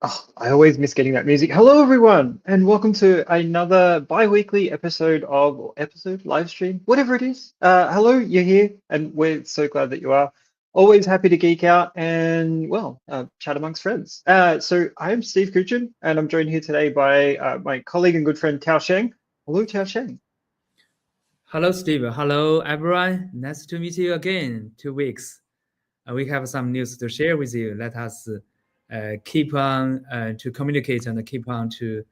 Oh, I always miss getting that music. Hello, everyone, and welcome to another bi-weekly episode or episode live stream, whatever it is. Hello, you're here, and we're so glad that you are. Always happy to geek out and, well, chat amongst friends. So I'm Steve Kuchin, and I'm joined here today by my colleague and good friend Tao Sheng. Hello, Tao Sheng. Hello, Steve. Hello, everyone. Nice to meet you again. 2 weeks. We have some news to share with you. Let us keep on to communicate and keep on to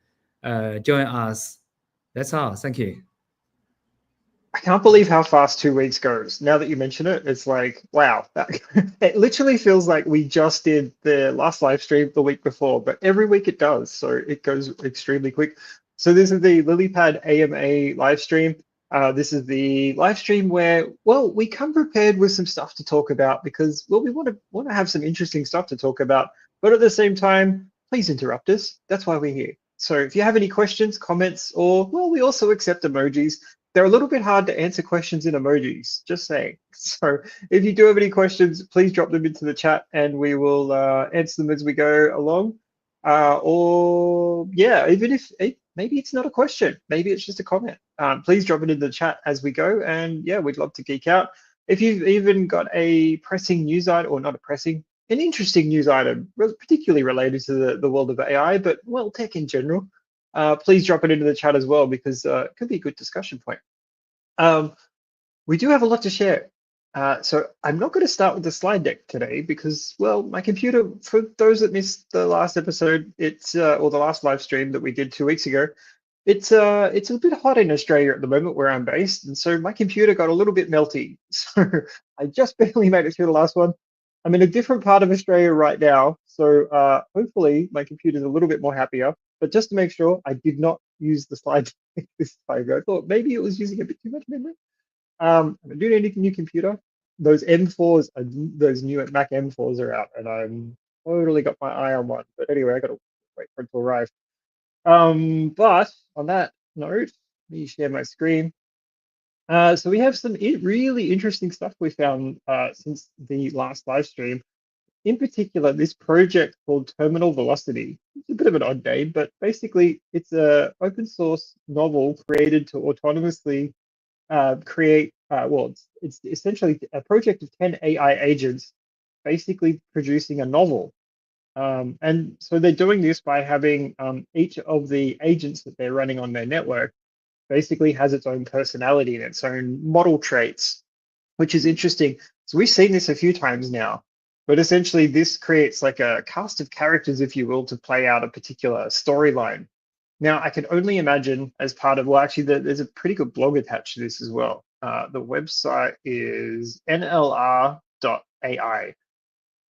join us. That's all. Thank you. I can't believe how fast 2 weeks goes. Now that you mention it, it's like, wow. It literally feels like we just did the last live stream the week before, but every week it does. So it goes extremely quick. So this is the Lilypad AMA live stream. This is the live stream where, well, we come prepared with some stuff to talk about because, well, we want to have some interesting stuff to talk about. But at the same time, please interrupt us. That's why we're here. So if you have any questions, comments, or, well, we also accept emojis. They're a little bit hard to answer questions in emojis, just saying. So if you do have any questions, please drop them into the chat and we will answer them as we go along. Or yeah, even if maybe it's not a question, maybe it's just a comment. Please drop it in the chat as we go. And yeah, we'd love to geek out. If you've even got a pressing news item, or not a pressing, an interesting news item, particularly related to the world of AI, but well, tech in general, please drop it into the chat as well because it could be a good discussion point. We do have a lot to share. So I'm not going to start with the slide deck today because, well, my computer, for those that missed the last episode, it's or the last live stream that we did 2 weeks ago, it's a bit hot in Australia at the moment where I'm based, and so my computer got a little bit melty. So I just barely made it through the last one. I'm in a different part of Australia right now, so hopefully my computer's a little bit more happier. But just to make sure, I did not use the slide deck this time. I thought maybe it was using a bit too much memory. I do need a new computer. Those M4s, those new Mac M4s are out, and I'm totally got my eye on one. But anyway, I got to wait for it to arrive. But on that note, let me share my screen. So we have some really interesting stuff we found since the last live stream. In particular, this project called Terminal Velocity. It's a bit of an odd name, but basically it's a open source novel created to autonomously create, well, it's essentially a project of 10 AI agents basically producing a novel. And so they're doing this by having each of the agents that they're running on their network basically has its own personality and its own model traits, which is interesting. So we've seen this a few times now, but essentially this creates like a cast of characters, if you will, to play out a particular storyline. Now, I can only imagine as part of, well, actually, there's a pretty good blog attached to this as well. The website is nlr.ai.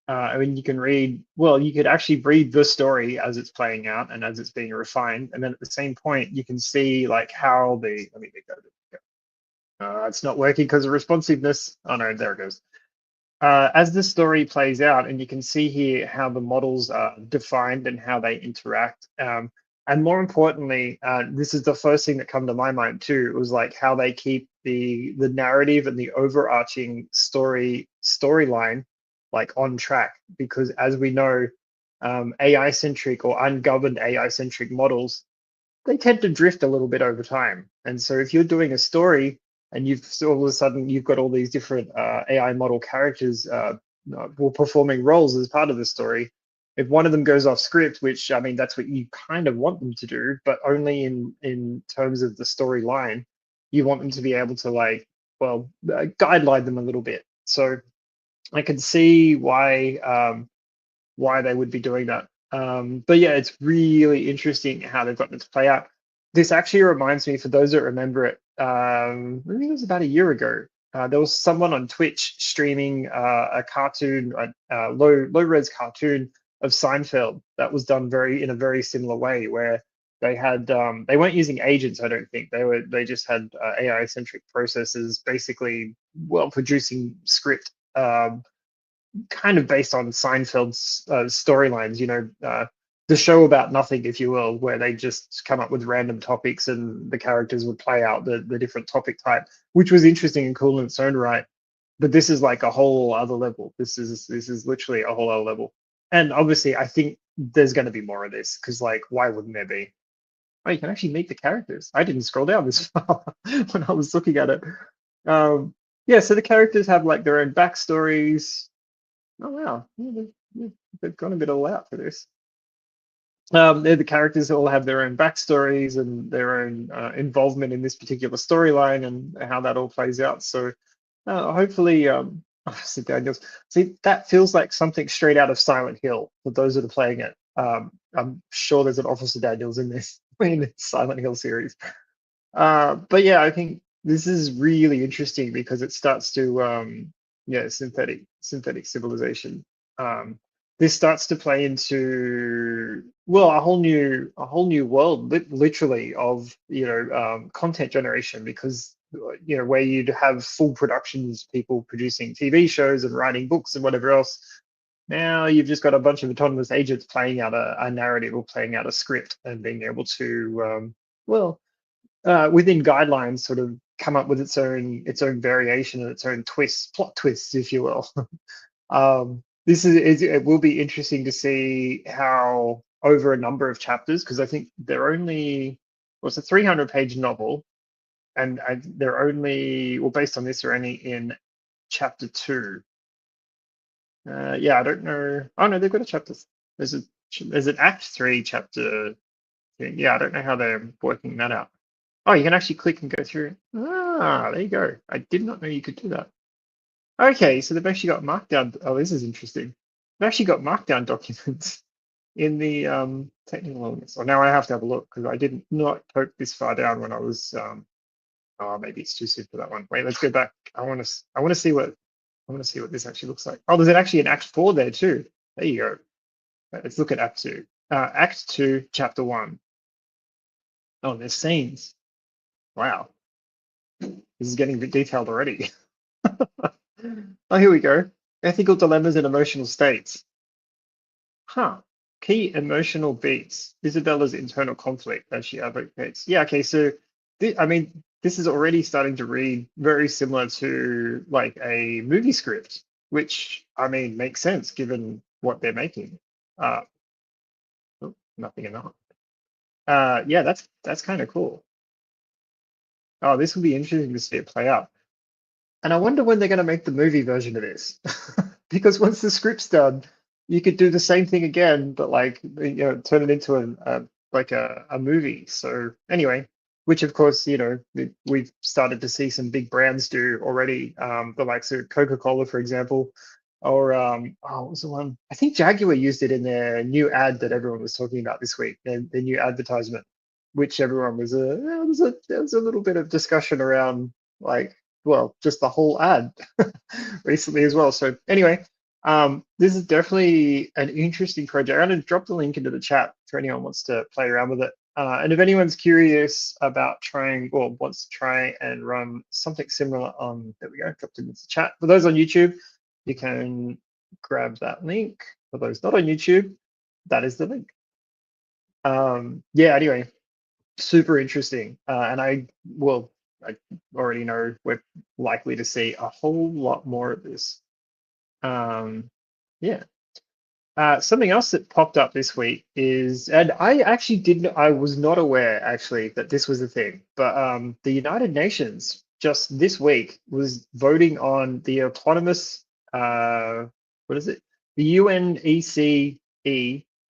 I mean, you can read, well, you could actually read the story as it's playing out and as it's being refined. And then at the same point, you can see like how the, let me go. It's not working because of responsiveness. Oh no, there it goes. As the story plays out, and you can see here how the models are defined and how they interact. And more importantly, this is the first thing that come to my mind too. It was like how they keep the narrative and the overarching storyline like on track, because as we know, AI-centric or ungoverned AI-centric models, they tend to drift a little bit over time. And so if you're doing a story and you've all of a sudden you've got all these different AI model characters performing roles as part of the story, if one of them goes off script, which I mean that's what you kind of want them to do, but only in terms of the storyline, you want them to be able to like, well, guideline them a little bit. So I can see why they would be doing that. But yeah, it's really interesting how they've gotten it to play out. This actually reminds me, for those that remember it, I think it was about a year ago. There was someone on Twitch streaming a cartoon, a low-res cartoon of Seinfeld that was done in a very similar way, where they had they weren't using agents. I don't think they just had AI-centric processes, basically, well, producing script. Kind of based on Seinfeld's storylines, the show about nothing, if you will, where they just come up with random topics and the characters would play out the different topic type, which was interesting and cool in its own right. But this is like a whole other level. This is literally a whole other level. And obviously, I think there's going to be more of this because, like, why wouldn't there be? Oh, you can actually meet the characters. I didn't scroll down this far when I was looking at it. Yeah, so the characters have like their own backstories. Oh wow, they've gone a bit all out for this. The characters all have their own backstories and their own involvement in this particular storyline and how that all plays out. So hopefully, Officer Daniels. See, that feels like something straight out of Silent Hill for those that are playing it. I'm sure there's an Officer Daniels in this in the Silent Hill series. But yeah, I think this is really interesting because it starts to yeah, synthetic civilization. Um, this starts to play into, well, a whole new world, literally, of content generation, because where you'd have full productions, people producing TV shows and writing books and whatever else. Now you've just got a bunch of autonomous agents playing out a narrative or playing out a script and being able to well, within guidelines, sort of come up with its own variation and its own twists, plot twists, if you will. It will be interesting to see how over a number of chapters, because I think they're only, well, it's a 300-page novel, and they're only, well, based on this, they're only in chapter 2. Yeah, I don't know. Oh no, they've got a chapter. There's an Act 3 chapter thing. Yeah, I don't know how they're working that out. Oh, you can actually click and go through. Ah, there you go. I did not know you could do that. Okay, so they've actually got markdown. Oh, this is interesting. They've actually got markdown documents in the technical elements. Oh, now I have to have a look because I did not poke this far down when I was. Oh, maybe it's too soon for that one. Wait, let's go back. I want to see what this actually looks like. Oh, there's actually an Act 4 there too. There you go. Let's look at Act 2. Act 2, Chapter 1. Oh, there's scenes. Wow. This is getting a bit detailed already. Oh, here we go. Ethical dilemmas and emotional states. Huh. Key emotional beats. Isabella's internal conflict as she advocates. Yeah, okay, so I mean, this is already starting to read very similar to like a movie script, which I mean makes sense given what they're making. Oh, nothing enough. Yeah, that's kind of cool. Oh, this will be interesting to see it play out. And I wonder when they're going to make the movie version of this, because once the script's done, you could do the same thing again, but like turn it into a movie. So anyway, which of course we've started to see some big brands do already, the likes of Coca-Cola, for example, or oh, what was the one? I think Jaguar used it in their new ad that everyone was talking about this week, their new advertisement, which everyone was there was a little bit of discussion around, like, well, just the whole ad recently as well. So anyway, this is definitely an interesting project. I'm going to drop the link into the chat for anyone who wants to play around with it. And if anyone's curious about trying or wants to try and run something similar on, there we go, dropped it into the chat. For those on YouTube, you can grab that link. For those not on YouTube, that is the link. Yeah, anyway, super interesting. And I already know we're likely to see a whole lot more of this. Yeah. Something else that popped up this week is, and I was not aware actually that this was a thing, but the United Nations just this week was voting on the autonomous, what is it? The UNECE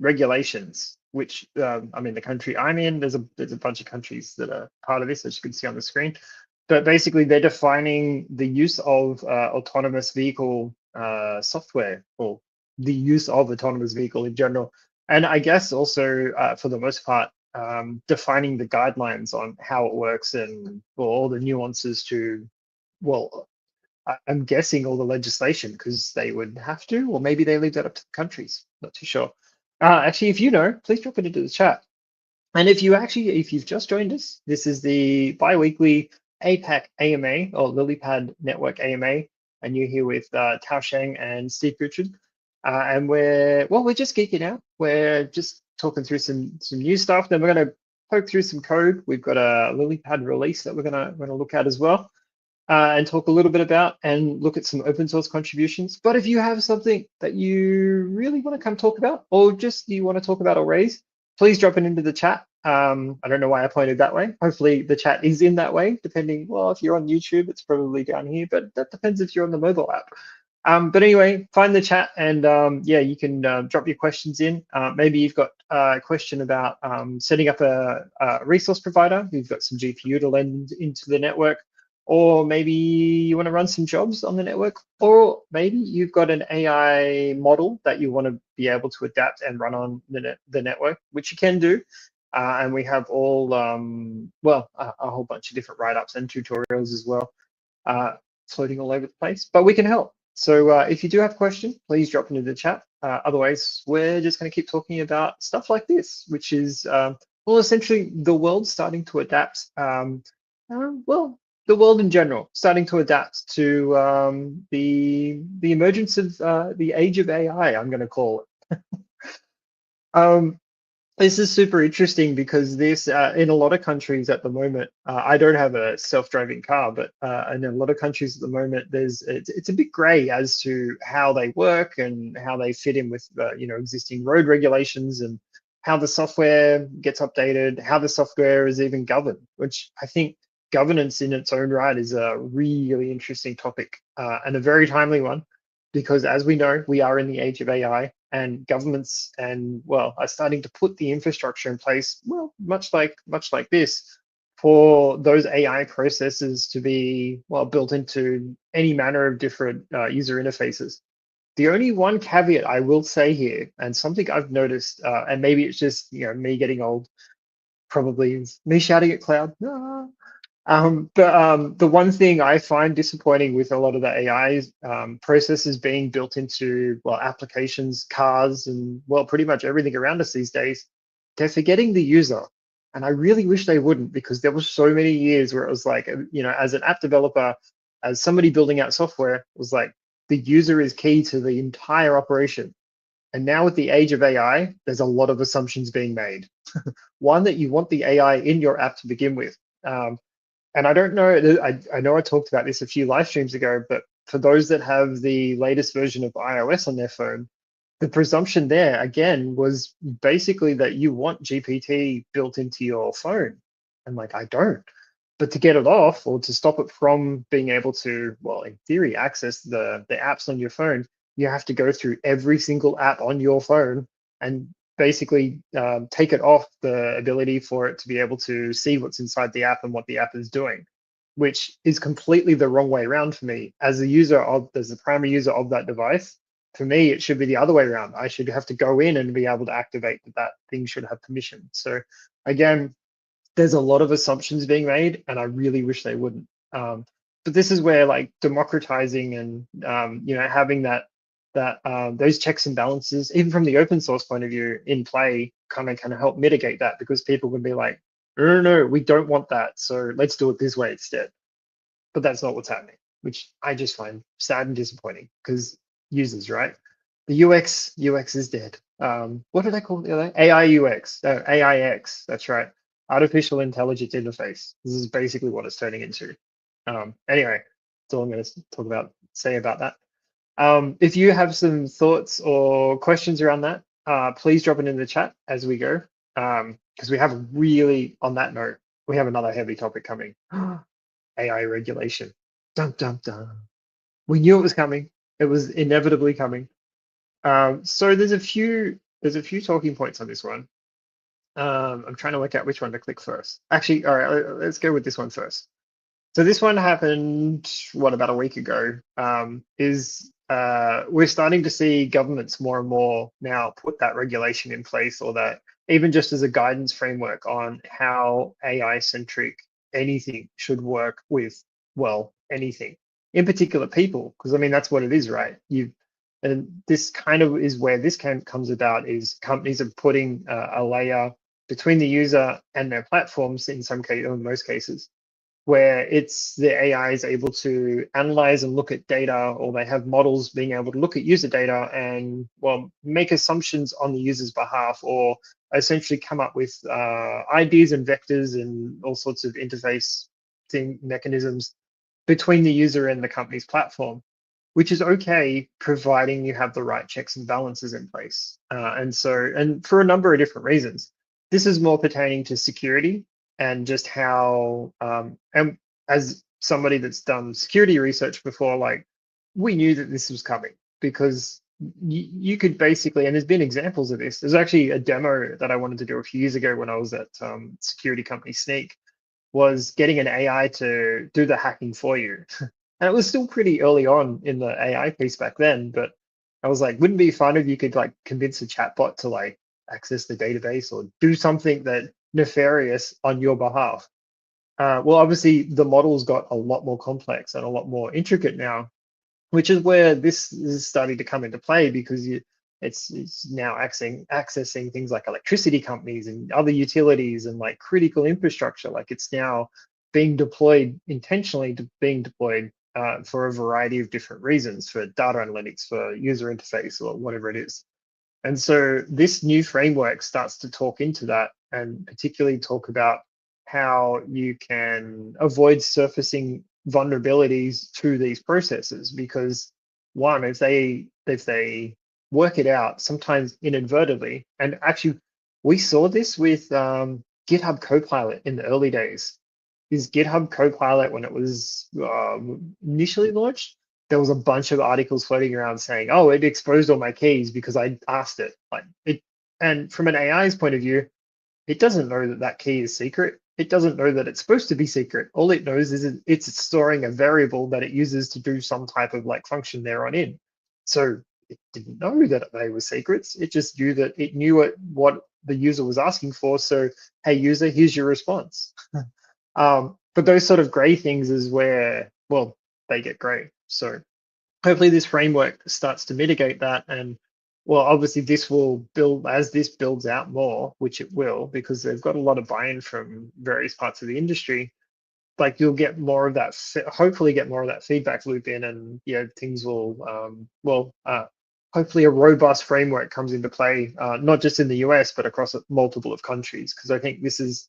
regulations, which I mean, the country I'm in, there's a bunch of countries that are part of this, as you can see on the screen. But basically, they're defining the use of autonomous vehicle software, or the use of autonomous vehicle in general. And I guess also, for the most part, defining the guidelines on how it works and, well, all the nuances to, well, I'm guessing all the legislation, because they would have to, or maybe they leave that up to the countries. Not too sure. Actually, if you know, please drop it into the chat. And if you've just joined us, this is the bi-weekly APAC AMA, or Lilypad Network AMA, and you're here with Tao Sheng and Steve Pritchard. And we're just geeking out. We're just talking through some new stuff. Then we're going to poke through some code. We've got a Lilypad release that we're gonna look at as well. and talk a little bit about and look at some open source contributions. But if you have something that you really want to come talk about, or just you want to talk about or raise, please drop it into the chat. I don't know why I pointed that way. Hopefully the chat is in that way, depending, well, if you're on YouTube, it's probably down here, but that depends if you're on the mobile app. But anyway, find the chat and yeah, you can drop your questions in. Maybe you've got a question about setting up a resource provider who's got some GPU to lend into the network, or maybe you want to run some jobs on the network, or maybe you've got an AI model that you want to be able to adapt and run on the network, which you can do. And we have all, well, a whole bunch of different write-ups and tutorials as well, floating all over the place, but we can help. So if you do have a question, please drop into the chat. Otherwise, we're just going to keep talking about stuff like this, which is, well, essentially the world starting to adapt. Well, the world in general starting to adapt to the emergence of the age of AI, I'm going to call it. This is super interesting because this, in a lot of countries at the moment, I don't have a self-driving car, but in a lot of countries at the moment, it's a bit grey as to how they work and how they fit in with you know, existing road regulations and how the software gets updated, how the software is even governed, which I think governance in its own right is a really interesting topic and a very timely one, because as we know, we are in the age of AI. And governments and, well, are starting to put the infrastructure in place, well, much like this, for those AI processes to be, well, built into any manner of different user interfaces. The only one caveat I will say here, and something I've noticed, and maybe it's just, you know, me getting old, probably is me shouting at cloud. Ah. But the one thing I find disappointing with a lot of the AI processes being built into, well, applications, cars, and, well, pretty much everything around us these days, they're forgetting the user. And I really wish they wouldn't, because there was so many years where it was like, you know, as an app developer, as somebody building out software, it was like the user is key to the entire operation. And now with the age of AI, there's a lot of assumptions being made. One, that you want the AI in your app to begin with. And I don't know, I know I talked about this a few live streams ago, but for those that have the latest version of iOS on their phone, the presumption there, again, was basically that you want GPT built into your phone. And like, I don't. But to get it off, or to stop it from being able to, well, in theory, access the apps on your phone, you have to go through every single app on your phone and basically take it off the ability for it to be able to see what's inside the app and what the app is doing, which is completely the wrong way around for me. As the primary user of that device, for me, it should be the other way around. I should have to go in and be able to activate that thing should have permission. So again, there's a lot of assumptions being made, and I really wish they wouldn't. But this is where, like, democratizing and you know, having those checks and balances, even from the open source point of view, in play, kind of help mitigate that, because people can be like, no, we don't want that, so let's do it this way instead. But that's not what's happening, which I just find sad and disappointing, because users, right? The UX is dead. What did I call it the other day? AI UX, AIX, that's right. Artificial Intelligence Interface. This is basically what it's turning into. Anyway, that's all I'm going to say about that. If you have some thoughts or questions around that, please drop it in the chat as we go. Because we have on that note, we have another heavy topic coming. AI regulation. Dun, dun, dun. We knew it was coming. It was inevitably coming. So there's a few talking points on this one. I'm trying to work out which one to click first. Actually, all right, let's go with this one first. So this one happened, about a week ago. We're starting to see governments more and more now put that regulation in place, or that even just as a guidance framework on how AI-centric anything should work with, well, anything, in particular people, because I mean, that's what it is, right? And this kind of is where this comes about, is companies are putting a layer between the user and their platforms in most cases, where it's the AI is able to analyze and look at data, or they have models being able to look at user data and, well, make assumptions on the user's behalf, or essentially come up with IDs and vectors and all sorts of interface mechanisms between the user and the company's platform, which is okay, providing you have the right checks and balances in place. And for a number of different reasons, this is more pertaining to security and just how, and as somebody that's done security research before, like we knew that this was coming because you could basically, and there's been examples of this. There's actually a demo that I wanted to do a few years ago when I was at security company Sneak, was getting an AI to do the hacking for you. And it was still pretty early on in the AI piece back then, but I was like, wouldn't it be fun if you could like convince a chatbot to like access the database or do something that nefarious on your behalf? Well, obviously the model's got a lot more complex and a lot more intricate now, which is where this is starting to come into play because it's now accessing things like electricity companies and other utilities and like critical infrastructure. Like it's now being deployed intentionally to being deployed for a variety of different reasons, for data analytics, for user interface, or whatever it is. And so this new framework starts to talk into that and particularly talk about how you can avoid surfacing vulnerabilities through these processes, because one, if they work it out, sometimes inadvertently, and actually we saw this with GitHub Copilot in the early days. Is GitHub Copilot, when it was initially launched, there was a bunch of articles floating around saying, "Oh, it exposed all my keys because I asked it." Like it, and from an AI's point of view, it doesn't know that that key is secret. It doesn't know that it's supposed to be secret. All it knows is it's storing a variable that it uses to do some type of like function there on in. So it didn't know that they were secrets. It just knew that it knew what the user was asking for. So, hey, user, here's your response. But those sort of gray things is where, well, they get gray. So hopefully this framework starts to mitigate that. And well, obviously this will build, as this builds out more, which it will, because they've got a lot of buy-in from various parts of the industry. Like you'll get more of that, hopefully get more of that feedback loop in, and things will, hopefully a robust framework comes into play, not just in the US, but across multiple of countries. Because I think this is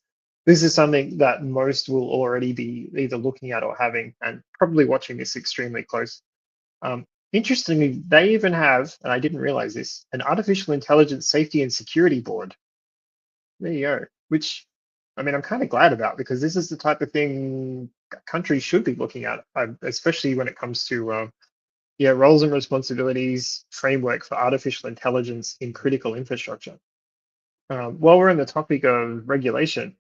something that most will already be either looking at or having, and probably watching this extremely close. Interestingly, they even have, and I didn't realize this, an artificial intelligence safety and security board. There you go. Which, I mean, I'm kind of glad about, because this is the type of thing countries should be looking at, especially when it comes to roles and responsibilities framework for artificial intelligence in critical infrastructure. While we're on the topic of regulation,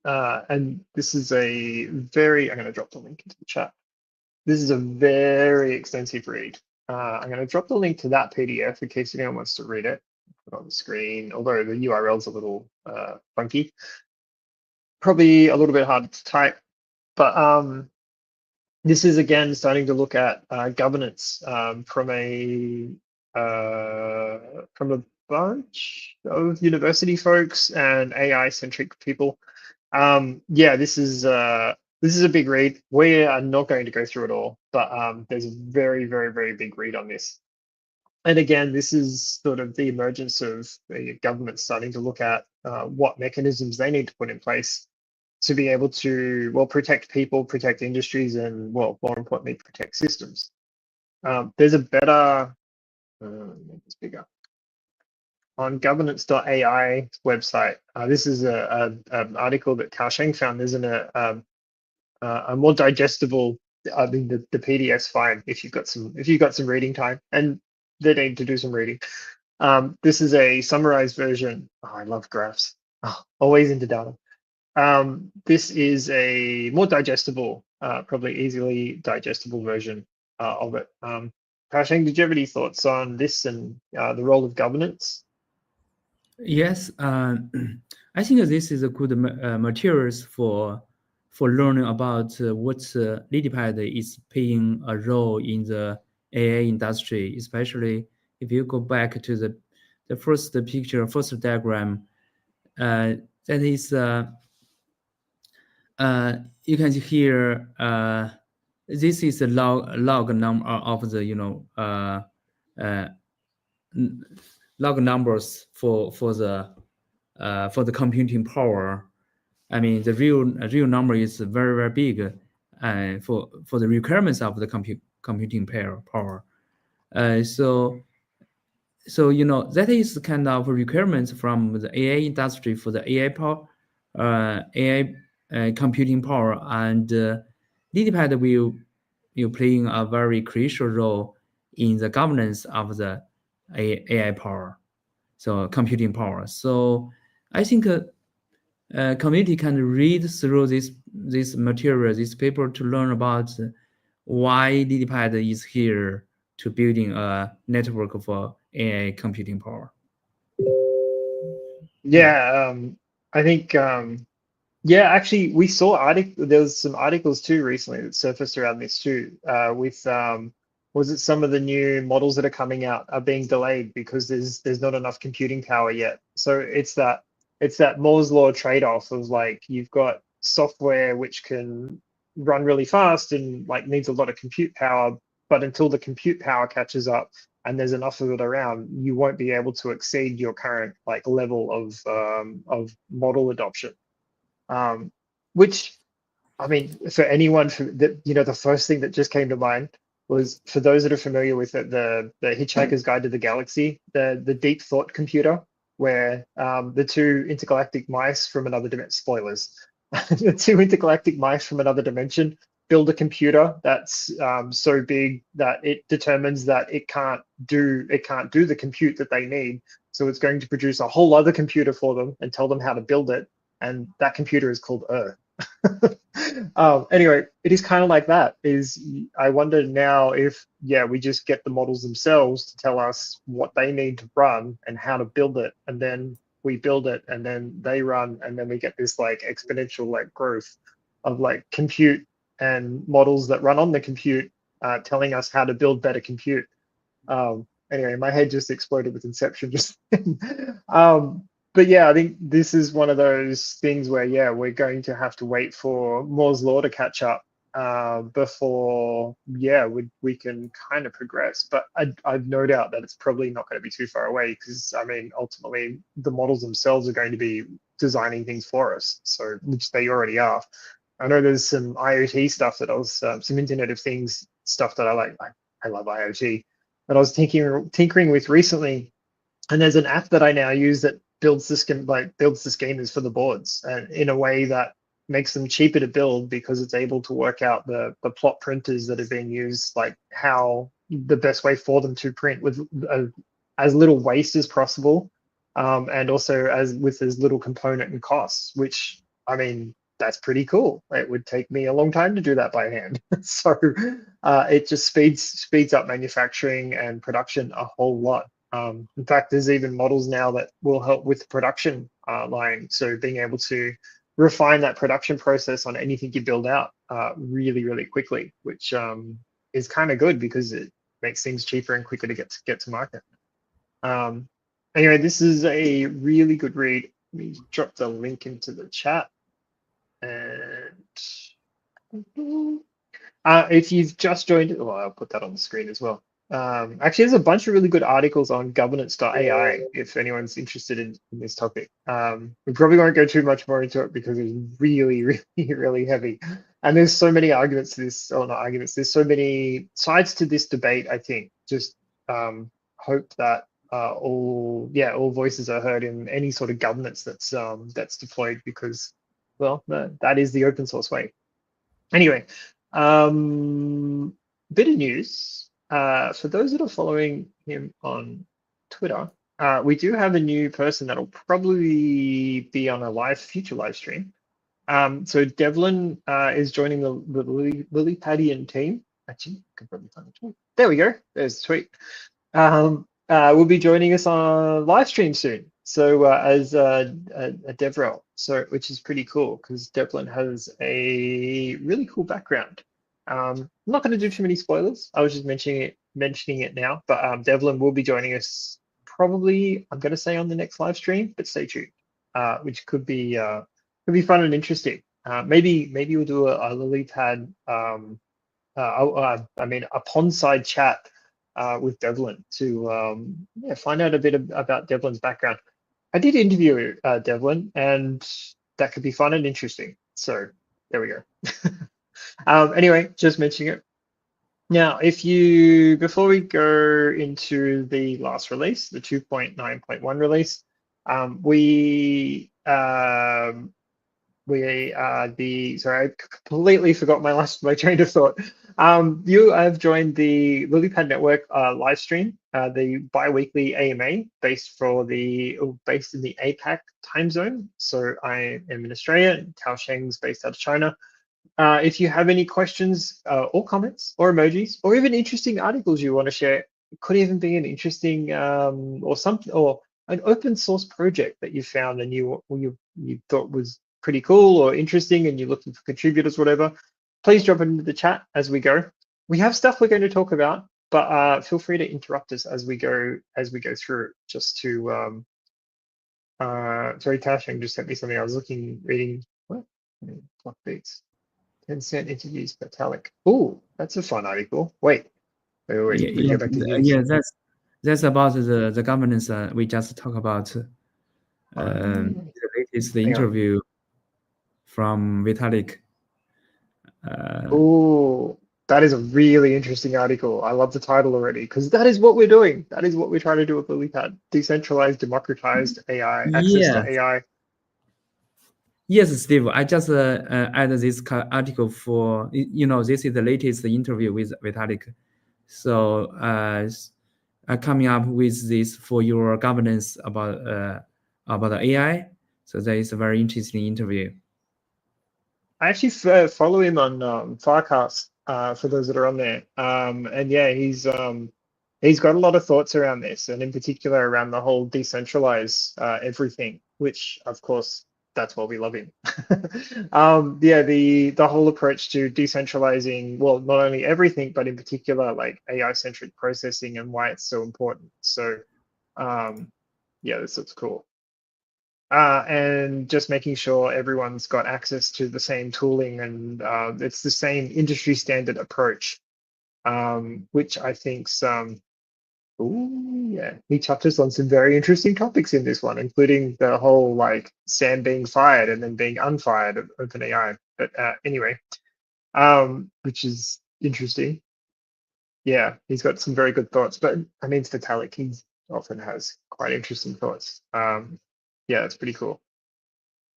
and this is I'm going to drop the link into the chat. This is a very extensive read. I'm going to drop the link to that PDF in case anyone wants to read it. Put it on the screen, although the URL is a little funky. Probably a little bit hard to type, but this is again starting to look at governance from a bunch of university folks and AI-centric people. This is a big read. We are not going to go through it all, but there's a very, very, very big read on this. And again, this is sort of the emergence of the government starting to look at what mechanisms they need to put in place to be able to, well, protect people, protect industries, and, well, more importantly, protect systems. There's a better, make this bigger. On governance.ai website, this is an article that Kaosheng found. There's a more digestible. I mean, the PDF's fine if you've got some reading time, and they need to do some reading. This is a summarized version. Oh, I love graphs. Oh, always into data. This is a more digestible, probably easily digestible version of it. Kaosheng, did you have any thoughts on this and the role of governance? Yes, I think this is a good materials for learning about what Lilypad is playing a role in the AI industry, especially if you go back to the first picture, first diagram. That is, you can hear this is a log number of the log numbers for the computing power. I mean, the real number is very, very big. for the requirements of the computing power. So you know that is kind of requirements from the AI industry for the AI power, AI computing power, and Lilypad will playing a very crucial role in the governance of the AI power, so computing power. So I think community can read through this material, this paper, to learn about why Lilypad is here to building a network for AI computing power. Yeah, I think yeah, actually we saw there was some articles too recently that surfaced around this too, with was it some of the new models that are coming out are being delayed because there's not enough computing power yet. So it's that Moore's law trade-off of like you've got software which can run really fast and like needs a lot of compute power, but until the compute power catches up and there's enough of it around, you won't be able to exceed your current like level of model adoption. Which, I mean, for anyone that, you know, the first thing that just came to mind was, for those that are familiar with it, the Hitchhiker's Guide to the Galaxy, the deep thought computer, where the two intergalactic mice from another dimension, spoilers, the two intergalactic mice from another dimension build a computer that's so big that it determines that it can't do the compute that they need. So it's going to produce a whole other computer for them and tell them how to build it. And that computer is called Earth. Anyway, it is kind of like that. I wonder now if, yeah, we just get the models themselves to tell us what they need to run and how to build it, and then we build it, and then they run, and then we get this like exponential like growth of like compute and models that run on the compute, telling us how to build better compute. Anyway, my head just exploded with Inception just then. But yeah, I think this is one of those things where, yeah, we're going to have to wait for Moore's law to catch up before, yeah, we can kind of progress. But I've no doubt that it's probably not going to be too far away, because, I mean, ultimately, the models themselves are going to be designing things for us, so which they already are. I know there's some IoT stuff that I was, some Internet of Things stuff that I like. I love IoT, that I was tinkering with recently. And there's an app that I now use that builds the schemas for the boards, and in a way that makes them cheaper to build, because it's able to work out the plot printers that are being used, like how the best way for them to print with as little waste as possible, and also with as little component and costs, which, I mean, that's pretty cool. It would take me a long time to do that by hand. So it just speeds up manufacturing and production a whole lot. In fact, there's even models now that will help with the production line. So being able to refine that production process on anything you build out really, really quickly, which is kind of good because it makes things cheaper and quicker to get to market. Anyway, this is a really good read. Let me drop the link into the chat. And if you've just joined, well, I'll put that on the screen as well. Actually, there's a bunch of really good articles on governance.ai if anyone's interested in this topic. We probably won't go too much more into it because it's really, really, really heavy. And there's so many arguments to this, or not arguments, there's so many sides to this debate, I think. Just hope that all voices are heard in any sort of governance that's deployed, because, well, that is the open source way. Anyway, bit of news. For those that are following him on Twitter, we do have a new person that'll probably be on a future live stream. So Devlin is joining the Lilypadian team. Actually, I can probably find the tweet. There we go. There's the tweet. Will be joining us on live stream soon. So as a DevRel, so which is pretty cool, because Devlin has a really cool background. I'm not going to do too many spoilers. I was just mentioning it now, but Devlin will be joining us probably, I'm going to say, on the next live stream, but stay tuned, which could be fun and interesting. Maybe we'll do a Lilypad, I mean, a pond-side chat with Devlin to find out a bit about Devlin's background. I did interview Devlin, and that could be fun and interesting. So there we go. Anyway, just mentioning it. Now, before we go into the last release, the 2.9.1 release, sorry, I completely forgot my train of thought. You have joined the Lilypad Network live stream, the bi-weekly AMA based in the APAC time zone. So I am in Australia, Tao Sheng's based out of China. If you have any questions or comments or emojis or even interesting articles you want to share, it could even be an interesting or something or an open source project that you found and you thought was pretty cool or interesting and you're looking for contributors, whatever, please drop it into the chat as we go. We have stuff we're going to talk about, but feel free to interrupt us as we go through it. Just to sorry, Tashang just sent me something. I was reading what? Block beats. 10-cent interviews Metallic. Oh, that's a fun article. Wait. Let me go back to these. Yeah, that's about the governance we just talked about. The latest interview from Vitalik. Oh, that is a really interesting article. I love the title already because that is what we're doing. That is what we're trying to do with Lilypad. Decentralized, democratized AI, access to AI. Yes, Steve, I just added this article for, this is the latest interview with Vitalik. So coming up with this for your governance about the AI. So that is a very interesting interview. I actually follow him on Firecast for those that are on there. And yeah, he's got a lot of thoughts around this, and in particular around the whole decentralize everything, which of course that's why we love him. Yeah, the whole approach to decentralizing, well, not only everything, but in particular like AI-centric processing and why it's so important. So yeah, this looks cool. And just making sure everyone's got access to the same tooling and it's the same industry standard approach, which I think he touches on some very interesting topics in this one, including the whole like Sam being fired and then being unfired of OpenAI. But anyway, which is interesting. Yeah, he's got some very good thoughts, but I mean, Vitalik, he often has quite interesting thoughts. Yeah, it's pretty cool.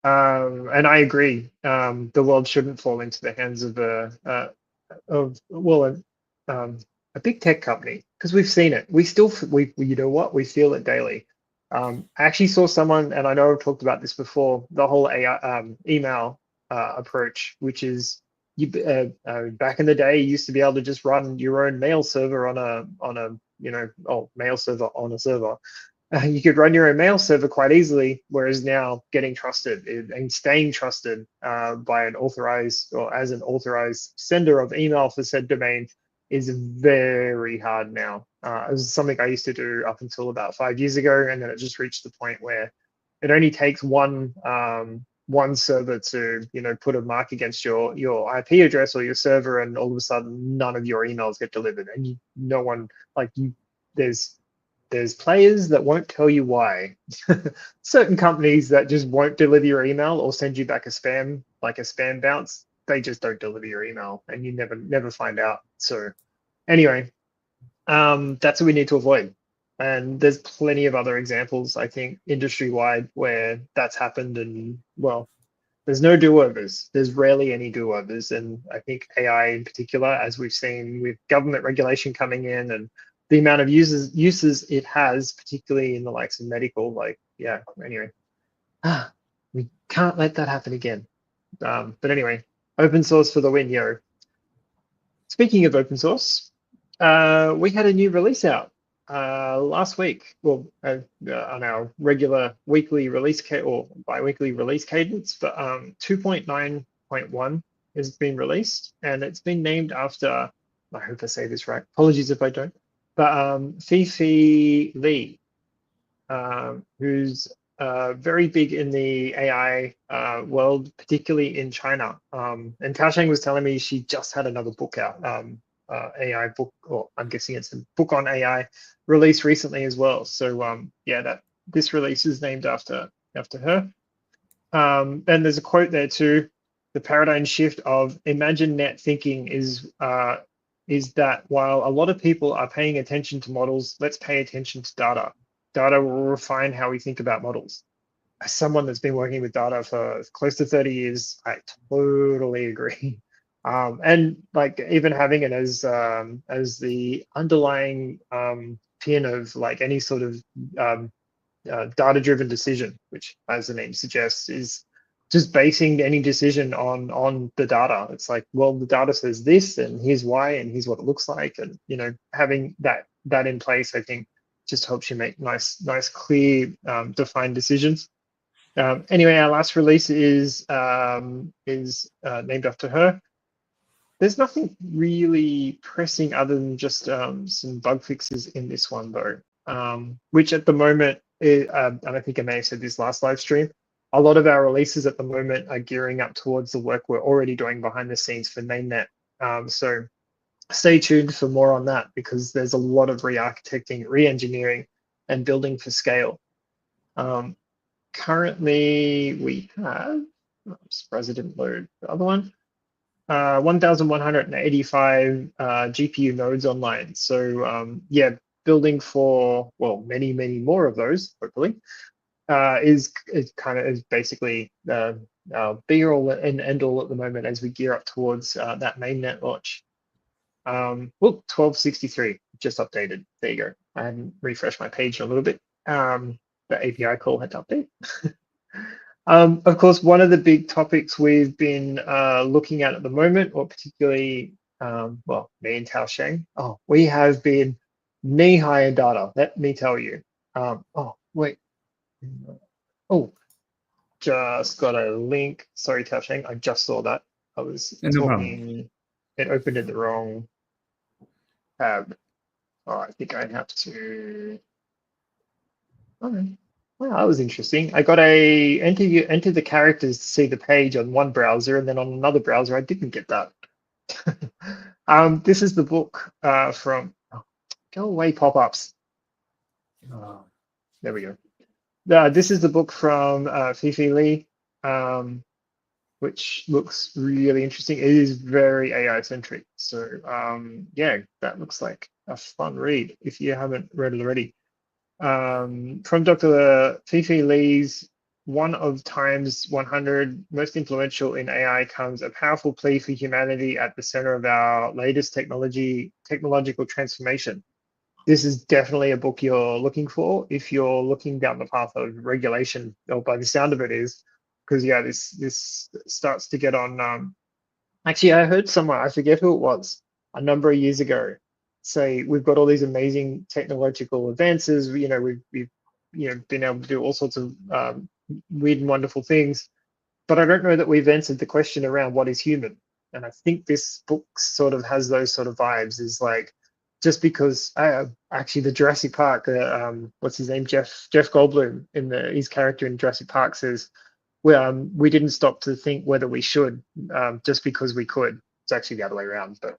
And I agree. The world shouldn't fall into the hands of a big tech company because we've seen it. You know what? We feel it daily. I actually saw someone, and I know I've talked about this before. The whole AI email approach, which is back in the day, you used to be able to just run your own mail server on a mail server on a server. You could run your own mail server quite easily, whereas now getting trusted and staying trusted by an authorized or as an authorized sender of email for said domain is very hard now. It was something I used to do up until about 5 years ago, and then it just reached the point where it only takes one server to put a mark against your IP address or your server, and all of a sudden none of your emails get delivered, and there's players that won't tell you why. Certain companies that just won't deliver your email or send you back a spam bounce. They just don't deliver your email, and you never find out. So anyway, that's what we need to avoid. And there's plenty of other examples, I think, industry-wide where that's happened. And well, there's no do-overs. There's rarely any do-overs. And I think AI in particular, as we've seen with government regulation coming in and the amount of uses it has, particularly in the likes of medical, anyway, we can't let that happen again. But anyway, open source for the win, yo. Speaking of open source, we had a new release out last week, well, on our regular weekly release or bi-weekly release cadence, but 2.9.1 has been released, and it's been named after, I hope I say this right, apologies if I don't, but Fifi Li, who's very big in the AI world, particularly in China. And Taosheng was telling me she just had another book out, AI book, or I'm guessing it's a book on AI released recently as well. So yeah, this release is named after her. And there's a quote there too. the paradigm shift of ImagineNet thinking is that while a lot of people are paying attention to models, let's pay attention to data. Data will refine how we think about models. As someone that's been working with data for close to 30 years, I totally agree. And like even having it as the underlying pin of like any sort of data-driven decision, which, as the name suggests, is just basing any decision on the data. It's like, well, the data says this, and here's why, and here's what it looks like, and having that in place, I think, just helps you make nice, clear, defined decisions. Anyway, our last release is named after her. There's nothing really pressing other than just some bug fixes in this one, though, which at the moment, and I think I may have said this last live stream, a lot of our releases at the moment are gearing up towards the work we're already doing behind the scenes for mainnet. So stay tuned for more on that, because there's a lot of re-architecting, re-engineering, and building for scale. Currently, we have, I'm surprised I didn't load the other one, 1,185 GPU nodes online. So yeah, building for, well, many more of those, hopefully, is basically be all and end all at the moment as we gear up towards that mainnet launch. Well, 1263 just updated. There you go. I hadn't refreshed my page in a little bit. The API call had to update. Of course, one of the big topics we've been looking at the moment, or particularly, well, me and Tao Sheng, we have been knee-high in data, let me tell you. Oh, wait. Oh, just got a link. Sorry, Tao Sheng, I just saw that. I was No problem. talking, it opened in the wrong tab. Oh, I think I have to. Okay. Well, that was interesting. I got a enter the characters to see the page on one browser, and then on another browser I didn't get that. This is the book from. Oh, go away, pop-ups. Oh, there we go. This is the book from Fifi Lee, which looks really interesting. It is very AI centric. So yeah, that looks like a fun read if you haven't read it already. From Dr. Fifi Lee's one of Time's 100 most influential in AI comes a powerful plea for humanity at the center of our latest technological transformation. This is definitely a book you're looking for if you're looking down the path of regulation, or by the sound of it is, because yeah, this starts to get on. Actually, I heard someone, I forget who it was, a number of years ago, say we've got all these amazing technological advances. We've been able to do all sorts of weird and wonderful things, but I don't know that we've answered the question around what is human. And I think this book sort of has those sort of vibes. Is like, just because actually the Jurassic Park, what's his name, Jeff Goldblum in his character in Jurassic Park says, we didn't stop to think whether we should just because we could. It's actually the other way around, but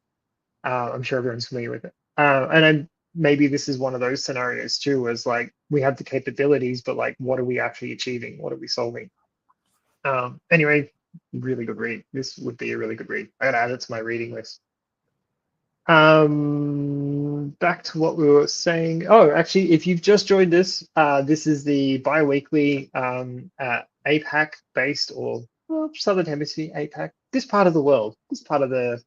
I'm sure everyone's familiar with it. And maybe this is one of those scenarios too, was like, we have the capabilities, but like, what are we actually achieving? What are we solving? Anyway, really good read. This would be a really good read. I gotta add it to my reading list. Back to what we were saying. Oh, actually, if you've just joined us, this is the bi-weekly APAC based, or Southern Hemisphere APAC, this part of the world, this part of the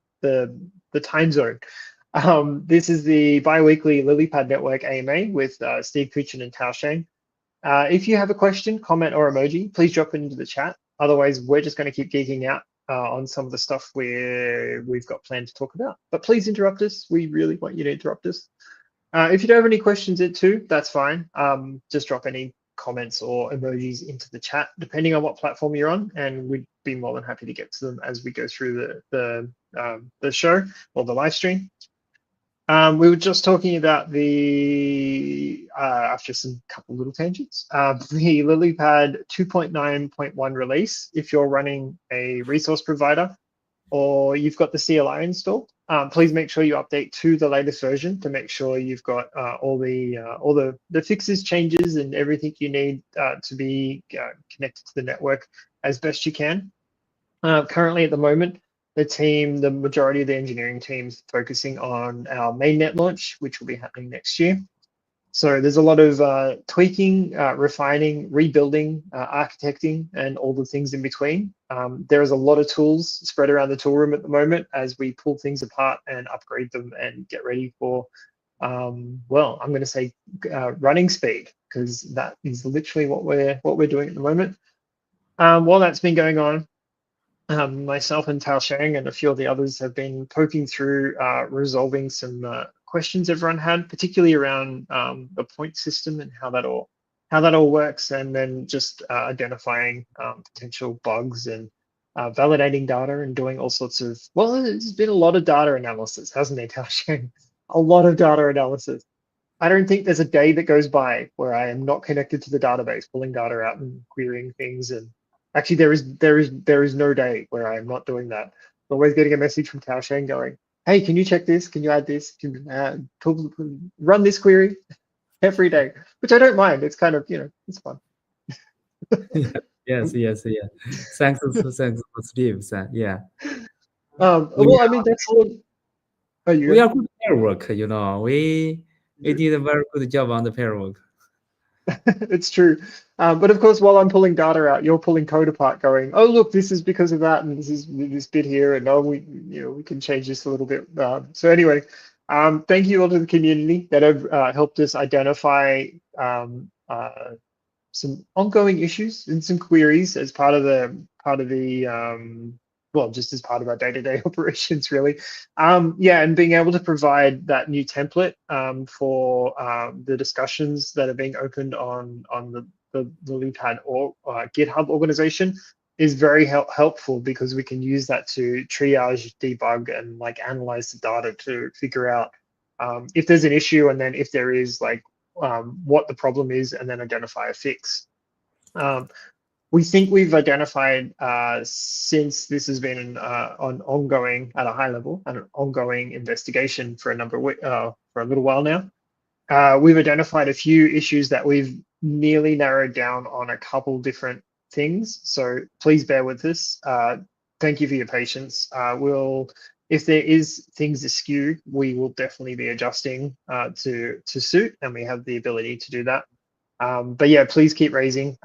time zone. This is the bi-weekly Lilypad Network AMA with Steve Kuchin and Tao Sheng. If you have a question, comment, or emoji, please drop it into the chat. Otherwise, we're just going to keep geeking out on some of the stuff we've got planned to talk about. But please interrupt us. We really want you to interrupt us. If you don't have any questions too, that's fine. Just drop any comments or emojis into the chat, depending on what platform you're on, and we'd be more than happy to get to them as we go through the show or the live stream. We were just talking about after some couple little tangents, the Lilypad 2.9.1 release. If you're running a resource provider or you've got the CLI installed, please make sure you update to the latest version to make sure you've got all the fixes, changes, and everything you need to be connected to the network as best you can. Currently at the moment, the majority of the engineering team's focusing on our mainnet launch, which will be happening next year. So there's a lot of tweaking, refining, rebuilding, architecting, and all the things in between. There is a lot of tools spread around the tool room at the moment as we pull things apart and upgrade them and get ready for, well, I'm going to say running speed, because that is literally what we're doing at the moment. While that's been going on, myself and Tao Shang and a few of the others have been poking through resolving some questions everyone had, particularly around the point system and how that all works, and then just identifying potential bugs and validating data and doing all sorts of, well, there's been a lot of data analysis, hasn't there, Tao Shang? A lot of data analysis. I don't think there's a day that goes by where I am not connected to the database, pulling data out and querying things. And actually, there is no day where I am not doing that. I'm always getting a message from Tao Sheng going, "Hey, can you check this? Can you add this? Can run this query every day?" Which I don't mind. It's kind of, it's fun. Yes, yes, yeah. Thanks, thanks, Steve. Yeah, Well, I mean, that's all. Oh, we you. are good pair work. We did a very good job on the pair work. It's true. But of course, while I'm pulling data out, you're pulling code apart going, oh, look, this is because of that, and this is this bit here, and oh, we can change this a little bit. So anyway, thank you all to the community that have helped us identify some ongoing issues and some queries as part of the well, just as part of our day-to-day operations, really. Yeah, and being able to provide that new template for the discussions that are being opened on the Lilypad or GitHub organization is very helpful, because we can use that to triage, debug, and like analyze the data to figure out if there's an issue, and then if there is, like, what the problem is, and then identify a fix. We think we've identified, since this has been an ongoing, at a high level, an ongoing investigation for a little while now. We've identified a few issues that we've nearly narrowed down on a couple different things. So please bear with us. Thank you for your patience. If there is things askew, we will definitely be adjusting to suit, and we have the ability to do that. But yeah, please keep raising.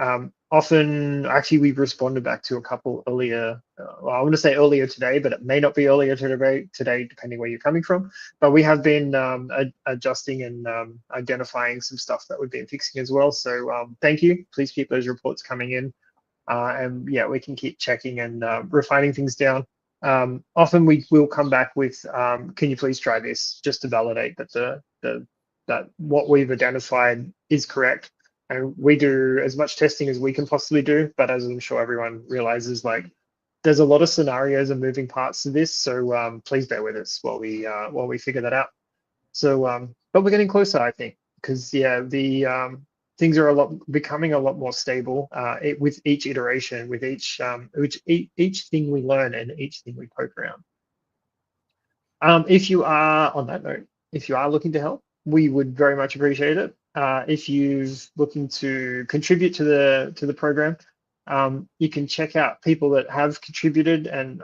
Often, actually, we've responded back to a couple earlier. Well, I want to say earlier today, but it may not be earlier today, depending where you're coming from. But we have been adjusting and identifying some stuff that we've been fixing as well. So thank you. Please keep those reports coming in. And yeah, we can keep checking and refining things down. Often we will come back with, can you please try this, just to validate that that what we've identified is correct. And we do as much testing as we can possibly do, but as I'm sure everyone realizes, like, there's a lot of scenarios and moving parts to this. So please bear with us while we figure that out. So, but we're getting closer, I think, because yeah, the things are becoming a lot more stable with each iteration, with each thing we learn and each thing we poke around. If you are, on that note, if you are looking to help, we would very much appreciate it. If you're looking to contribute to the program, you can check out people that have contributed and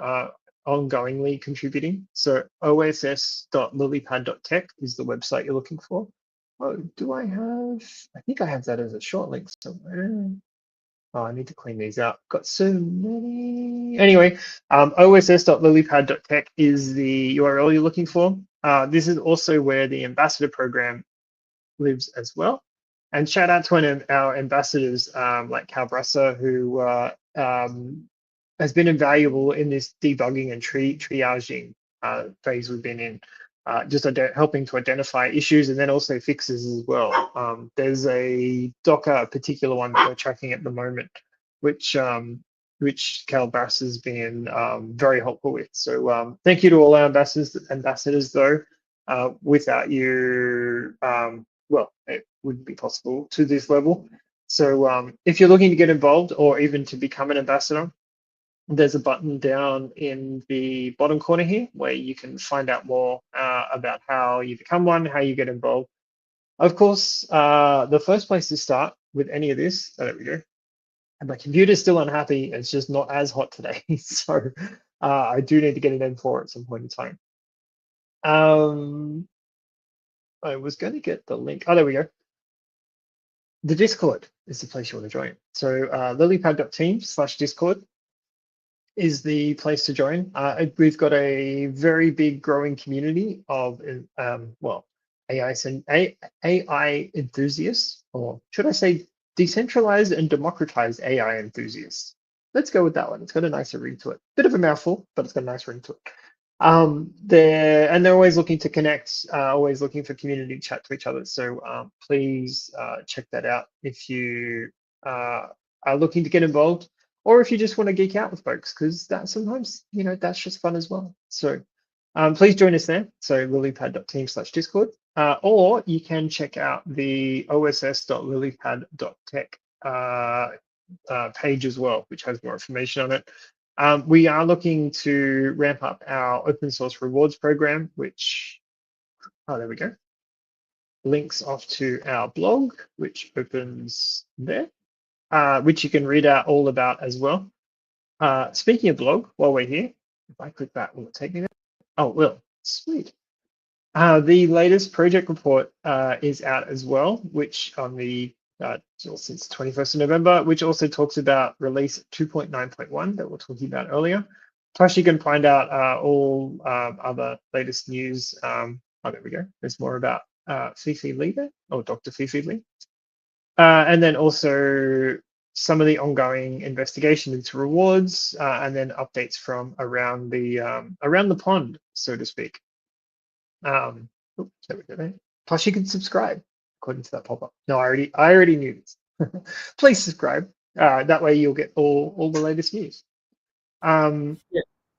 ongoingly contributing. So oss.lilypad.tech is the website you're looking for. Oh, I think I have that as a short link somewhere. Oh, I need to clean these up. Got so many. Anyway, oss.lilypad.tech is the URL you're looking for. This is also where the ambassador program lives as well. And shout out to our ambassadors, like Cal Brasser, who has been invaluable in this debugging and triaging phase we've been in. Just helping to identify issues and then also fixes as well. There's a Docker particular one that we're tracking at the moment, which Cal Bass has been very helpful with. So thank you to all our ambassadors though. Without you, well, it wouldn't be possible to this level. So if you're looking to get involved or even to become an ambassador, there's a button down in the bottom corner here where you can find out more about how you become one, how you get involved. Of course, the first place to start with any of this, there we go, And my computer's still unhappy. It's just not as hot today. So I do need to get an M4 at some point in time. I was going to get the link. Oh, there we go. The Discord is the place you want to join. So lilypad.team/Discord is the place to join. We've got a very big growing community of well, AI enthusiasts, or should I say decentralized and democratized AI enthusiasts. Let's go with that one. It's got a nicer ring to it. Bit of a mouthful, but it's got a nice ring to it. They're always looking to connect, always looking for community to chat to each other. So please check that out if you are looking to get involved, or if you just want to geek out with folks, because that sometimes, that's just fun as well. So please join us there. So lilypad.team/Discord, or you can check out the oss.lilypad.tech page as well, which has more information on it. We are looking to ramp up our open source rewards program, which, there we go, links off to our blog, which opens there, which you can read out all about as well. Speaking of blog, while we're here, if I click that, will it take me there? Oh, it will. Sweet. The latest project report is out as well, which on the since 21st of November, which also talks about release 2.9.1 that we're talking about earlier. Plus, you can find out all other latest news. Oh, there we go. There's more about Fifi Lee there, or Dr. Fifi Lee. And then also some of the ongoing investigation into rewards, and then updates from around the pond, so to speak. There we go there. Plus, you can subscribe according to that pop-up. No, I already knew this. Please subscribe. That way you'll get all the latest news. Yeah.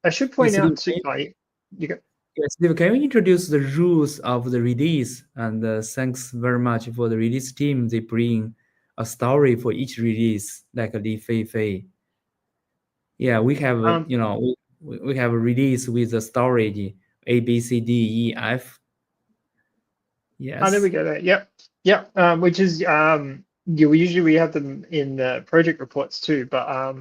I should point out Steve, to you go. Yes, Steve, can you introduce the rules of the release? And thanks very much for the release team. They bring a story for each release, like Li Fei Fei. Yeah, we have we have a release with the storage A, B, C, D, E, F. Yes. There we go. There. Yep. Which is we have them in the project reports too, but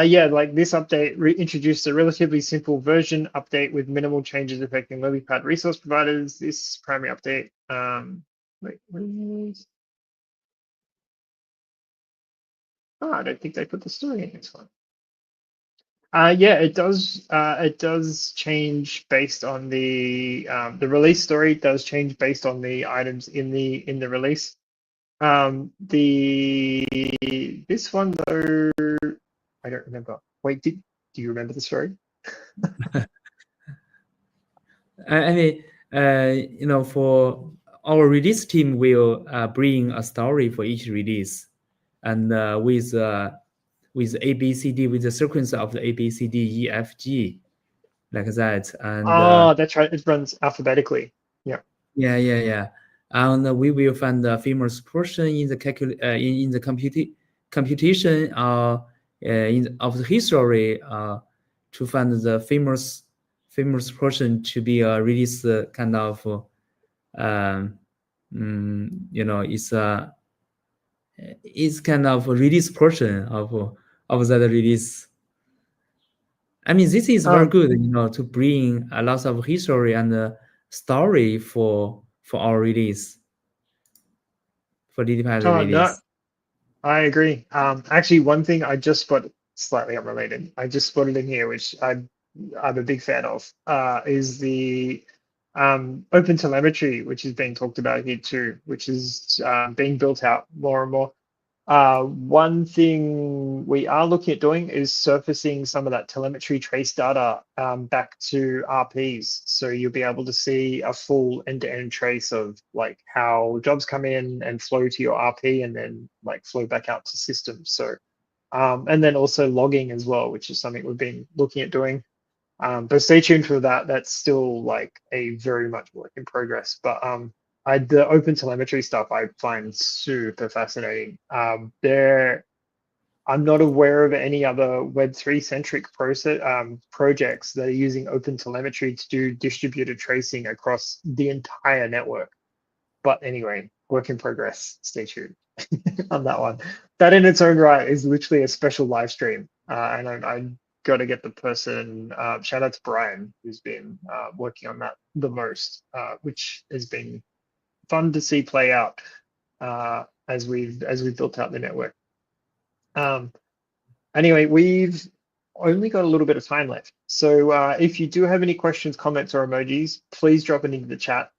yeah, like this update introduced a relatively simple version update with minimal changes affecting Lilypad resource providers. This primary update, wait, where is? Oh, I don't think they put the story in this one. Yeah, it does. It does change based on the release story. Does change based on the items in the release. This one though, I don't remember. Wait, do you remember the story? I mean, for our release team will bring a story for each release, and with A, B, C, D, with the sequence of the A, B, C, D, E, F, G, like that. And that's right. It runs alphabetically. Yeah. Yeah. And we will find the famous person in the in the computation of the history to find the famous person to be a release kind of it's kind of a release person of that release. I mean, this is very good, to bring a lot of history and story for our release, for Lilypad release. No, I agree. Actually, one thing I just spotted, slightly unrelated, I just spotted in here, which I'm a big fan of, is the open telemetry, which is being talked about here too, which is being built out more and more. One thing we are looking at doing is surfacing some of that telemetry trace data back to RPs. So you'll be able to see a full end-to-end trace of like how jobs come in and flow to your RP and then like flow back out to systems. So, and then also logging as well, which is something we've been looking at doing. But stay tuned for that. That's still like a very much work in progress. But the open telemetry stuff I find super fascinating. I'm not aware of any other Web3 centric projects that are using open telemetry to do distributed tracing across the entire network. But anyway, work in progress. Stay tuned on that one. That in its own right is literally a special live stream. And I got to get the person, shout out to Brian, who's been working on that the most, which has been fun to see play out as we've built out the network. Anyway, we've only got a little bit of time left. So if you do have any questions, comments, or emojis, please drop it into the chat.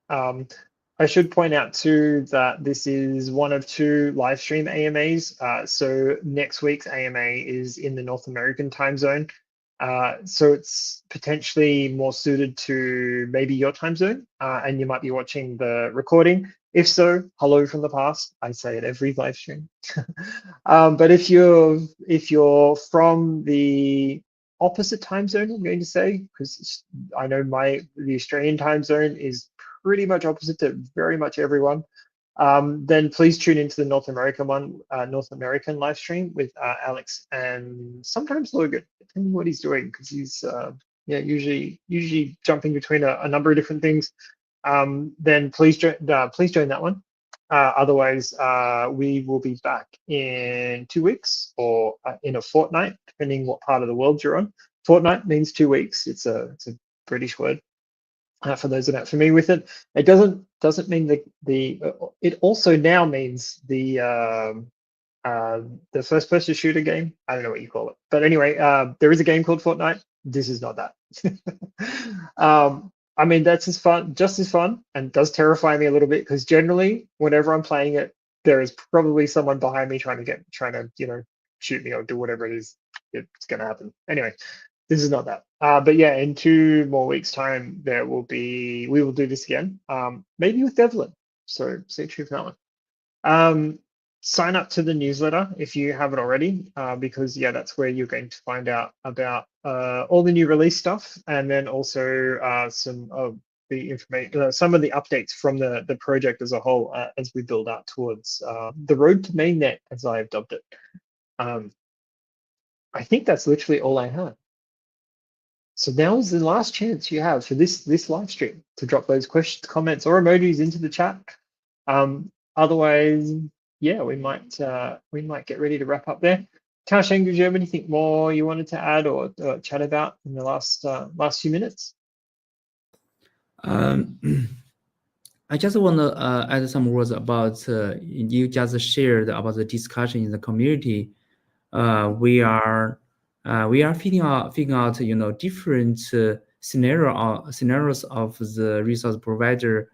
I should point out too that this is one of 2 live stream AMAs. So next week's AMA is in the North American time zone. So it's potentially more suited to maybe your time zone, and you might be watching the recording. If so, hello from the past. I say it every live stream. But if you're from the opposite time zone, I'm going to say, because I know the Australian time zone is pretty much opposite to very much everyone, then please tune into the North American live stream with Alex and sometimes Logan, depending what he's doing, because he's usually jumping between a number of different things. Then please join that one. Otherwise, we will be back in 2 weeks or in a fortnight, depending what part of the world you're on. Fortnight means 2 weeks. It's a British word. For those that aren't familiar with it, it doesn't mean it also now means the first person shooter game. I don't know what you call it, but anyway, there is a game called Fortnite. This is not that. I mean, that's just as fun, and does terrify me a little bit, because generally, whenever I'm playing it, there is probably someone behind me trying to shoot me or do whatever it is it's going to happen. Anyway, this is not that. But yeah, in 2 more weeks' time, we will do this again, maybe with Devlin. So stay tuned for that one. Sign up to the newsletter if you haven't already, because yeah, that's where you're going to find out about all the new release stuff, and then also some of the information, some of the updates from the project as a whole, as we build out towards the road to mainnet, as I have dubbed it. I think that's literally all I have. So now is the last chance you have for this live stream to drop those questions, comments, or emojis into the chat. Otherwise, yeah, we might get ready to wrap up there. Kaosheng, did you have anything more you wanted to add or chat about in the last few minutes? I just want to add some words about you just shared about the discussion in the community. We are figuring out different scenarios of the resource provider.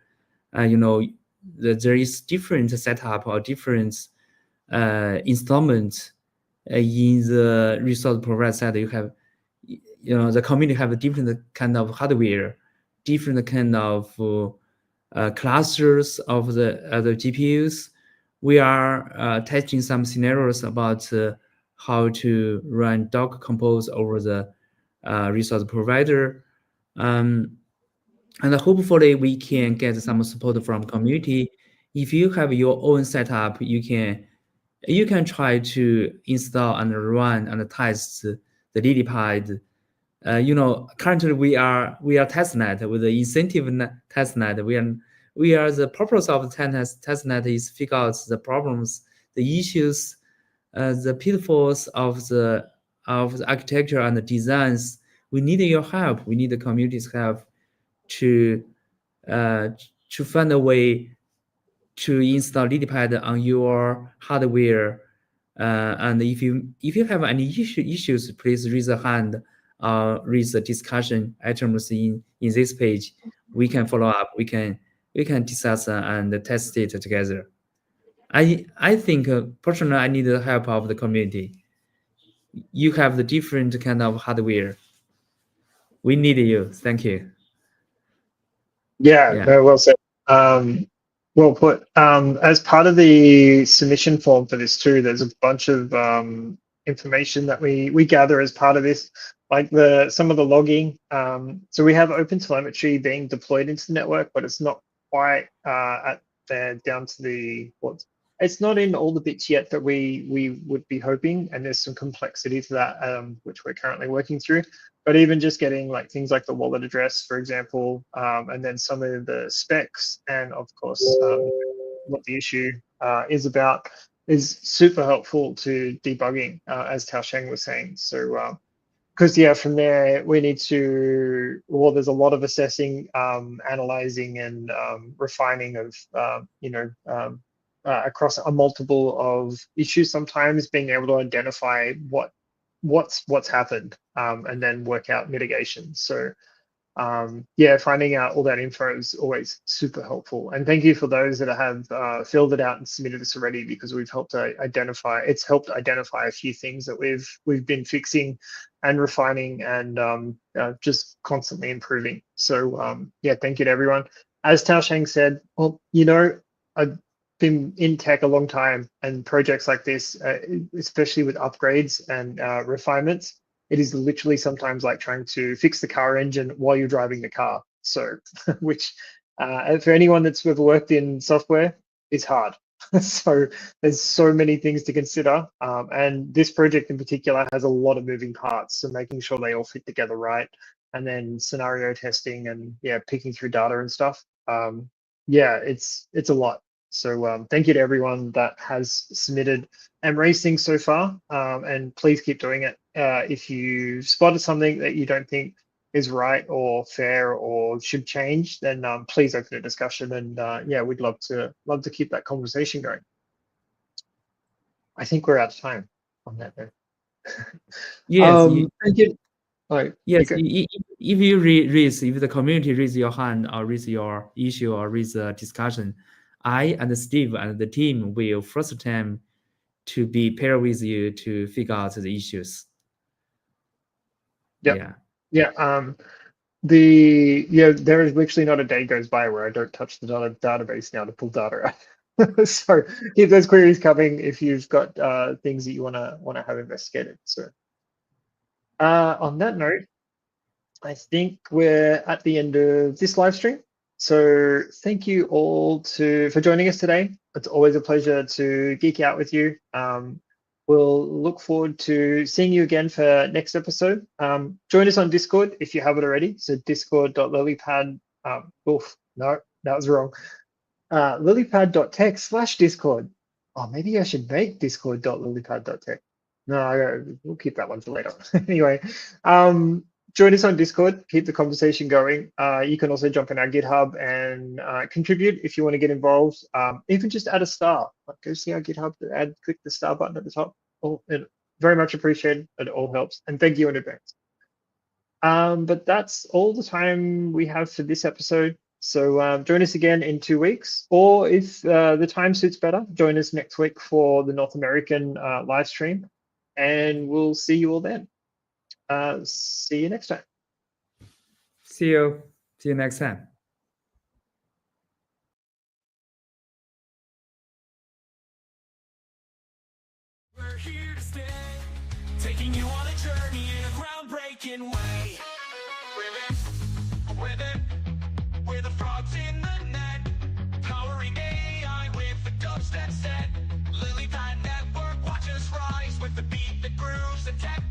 There is different setup or different installment in the resource provider side. You have the community have a different kind of hardware, different kind of clusters of the GPUs. We are testing some scenarios about how to run Docker Compose over the resource provider. And hopefully we can get some support from community. If you have your own setup, you can try to install and run and test the Lilypad. Currently we are testnet with the incentive testnet. We are the purpose of the testnet is figure out the problems, the issues, the pitfalls of the architecture and the designs. We need your help. We need the community's help to find a way to install Lilypad on your hardware. And if you have any issues, please raise a hand. Raise the discussion items in this page. We can follow up. We can discuss and test it together. I think personally I need the help of the community. You have the different kind of hardware. We need you. Thank you. Yeah. No, well said. Well put. As part of the submission form for this too, there's a bunch of information that we gather as part of this, like some of the logging. So we have OpenTelemetry being deployed into the network, but it's not quite down to the it's not in all the bits yet that we would be hoping, and there's some complexity to that, which we're currently working through. But even just getting like things like the wallet address, for example, and then some of the specs, and of course what the issue is about is super helpful to debugging, as Tao Sheng was saying. So, because yeah, from there we need to, well, there's a lot of assessing, analyzing, and refining of, across a multiple of issues. Sometimes being able to identify what's happened, and then work out mitigation. So yeah, finding out all that info is always super helpful. And thank you for those that have filled it out and submitted this already, because we've helped identify. It's helped identify a few things that we've been fixing and refining, and just constantly improving. So yeah, thank you to everyone. As Tao Sheng said, well, I've been in tech a long time, and projects like this, especially with upgrades and refinements, it is literally sometimes like trying to fix the car engine while you're driving the car. So, which for anyone that's ever worked in software, is hard. So there's so many things to consider. And this project in particular has a lot of moving parts. So making sure they all fit together right, and then scenario testing, and yeah, picking through data and stuff. Yeah, it's a lot. So thank you to everyone that has submitted and raised things so far, and please keep doing it. If you spotted something that you don't think is right or fair or should change, then please open a discussion, and yeah, we'd love to keep that conversation going. I think we're out of time on that note. Yes. Thank you. Oh, Yes, okay. if you raise, if the community raise your hand or raise your issue or raise a discussion, I and Steve and the team will first attempt to be paired with you to figure out the issues. Yep. Yeah. Yeah. There is literally not a day goes by where I don't touch the database now to pull data out. So keep those queries coming if you've got things that you wanna have investigated. So on that note, I think we're at the end of this live stream. So thank you all for joining us today. It's always a pleasure to geek out with you. We'll look forward to seeing you again for next episode. Join us on Discord if you haven't already. So discord.lilypad. Oof, no, that was wrong. Lilypad.tech/Discord. Oh, maybe I should make discord.lilypad.tech. No, we'll keep that one for later. Anyway, join us on Discord, keep the conversation going. You can also jump in our GitHub and contribute if you want to get involved. Even just add a star. Go see our GitHub, click the star button at the top. Very much appreciated. It all helps. And thank you in advance. But that's all the time we have for this episode. So join us again in 2 weeks, or if the time suits better, join us next week for the North American live stream, and we'll see you all then. See you next time. See you next time. We're here to stay, taking you on a journey in a groundbreaking way. With it, we're the frogs in the net, powering AI with the dubstep set. Lilypad Network, watch us rise with the beat that grooves the tech.